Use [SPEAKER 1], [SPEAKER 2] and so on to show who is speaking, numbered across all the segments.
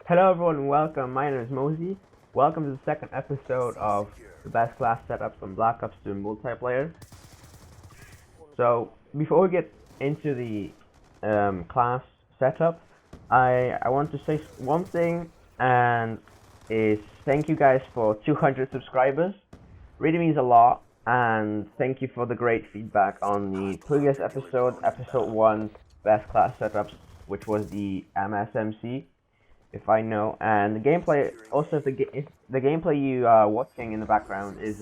[SPEAKER 1] Hello everyone, welcome. My name is Mosey. Welcome to the second episode of the best class setups on Black Ops 2 multiplayer. So before we get into the class setup, I want to say one thing, and is thank you guys for 200 subscribers. Really means a lot, and thank you for the great feedback on the previous episode, episode 1, best class setups, which was the MSMC. If I know, and the gameplay, also if the gameplay you are watching in the background is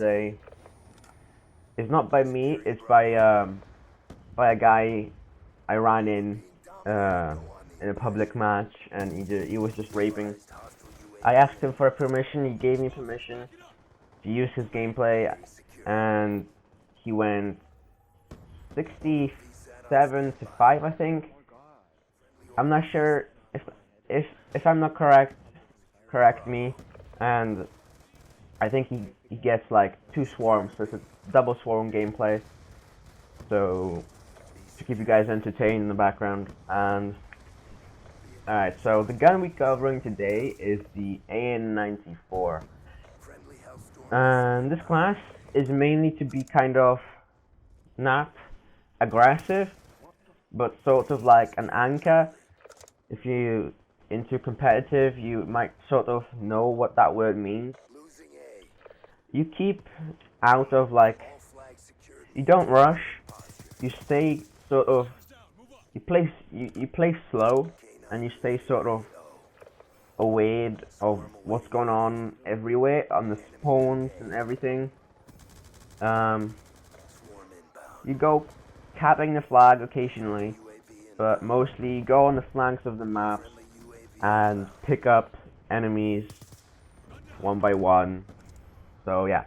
[SPEAKER 1] not by me, it's by a guy I ran in a public match, and he was just raping. I asked him for permission, he gave me permission to use his gameplay, and he went 67 to 5, I think. I'm not sure if I'm not correct me, and I think he gets like 2 swarms, so it's a double swarm gameplay, so to keep you guys entertained in the background. And alright, so the gun we're covering today is the AN-94, and this class is mainly to be kind of not aggressive, but sort of like an anchor. If you into competitive, you might sort of know what that word means. You keep out of, like, you don't rush, you stay sort of, you play slow, and you stay sort of aware of what's going on everywhere, on the spawns and everything. You go capping the flag occasionally, but mostly you go on the flanks of the maps and pick up enemies one by one. So yeah.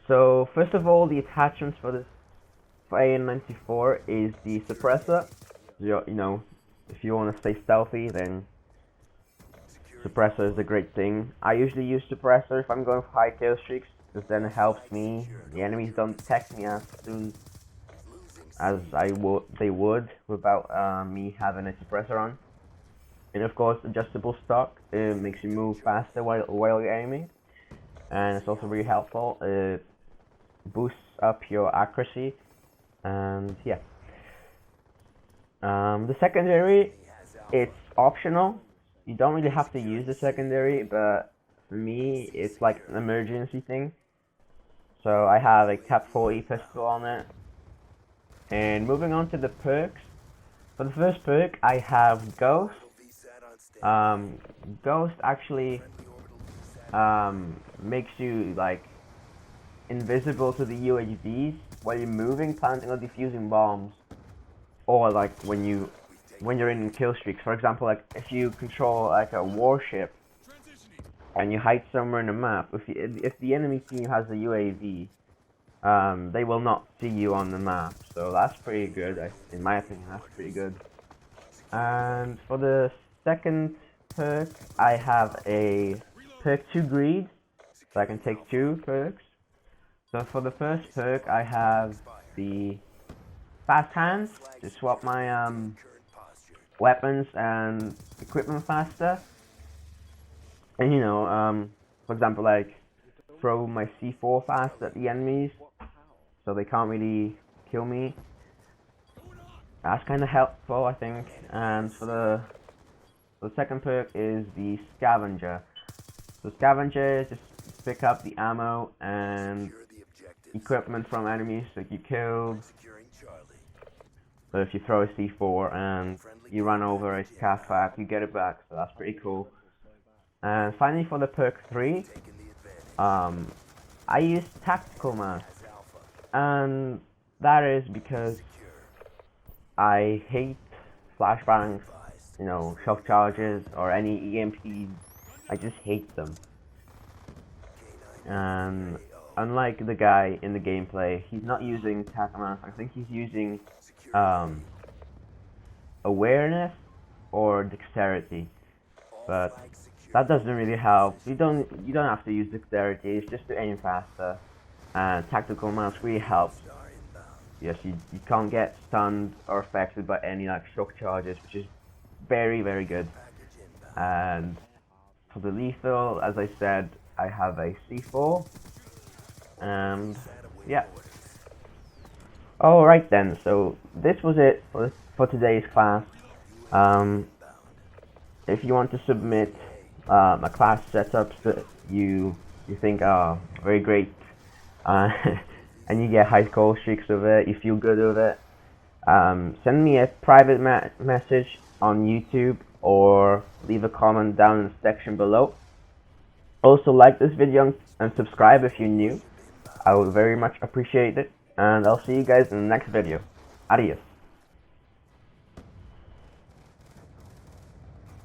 [SPEAKER 1] So first of all, the attachments for this AN-94 is the suppressor. You know, if you want to stay stealthy, then suppressor is a great thing. I usually use suppressor if I'm going for high kill streaks, because then it helps me. The enemies don't detect me as soon as they would without me having a suppressor on. And of course, adjustable stock makes you move faster while you're aiming, and it's also really helpful. It boosts up your accuracy, and yeah. The secondary, it's optional. You don't really have to use the secondary, but for me, it's like an emergency thing. So I have a Cap 40 pistol on it. And moving on to the perks. For the first perk, I have Ghost. Ghost actually makes you like invisible to the UHVs while you're moving, planting or defusing bombs, or like when you're in kill streaks. For example, like if you control like a warship and you hide somewhere in the map, if the enemy team has a UAV, they will not see you on the map. So that's pretty good. In my opinion, that's pretty good. And for the second perk, I have a perk 2 greed, so I can take 2 perks. So for the first perk, I have the fast hands to swap my weapons and equipment faster. And you know, for example, like throw my C4 fast at the enemies, so they can't really kill me. That's kind of helpful, I think. And for the second perk is the scavenger. So scavenger is just pick up the ammo and equipment from enemies that you killed. So if you throw a C4 and you run over a cav, you get it back. So that's pretty cool. And finally, for the perk 3, I use tactical mask, and that is because I hate flashbangs, you know, shock charges, or any EMPs. I just hate them. And unlike the guy in the gameplay, he's not using tactical mask. I think he's using awareness or dexterity, but that doesn't really help. You don't have to use dexterity. It's just to aim faster, and tactical mask really helps. Yes, you can't get stunned or affected by any like shock charges, which is very, very good. And for the lethal, as I said, I have a C4. And yeah. Alright then, so this was it for today's class. If you want to submit a class setups that you think are very great, uh, and you get high call streaks of it, you feel good with it, send me a private message on YouTube or leave a comment down in the section below. Also, like this video and subscribe if you're new. I would very much appreciate it, and I'll see you guys in the next video. Adios.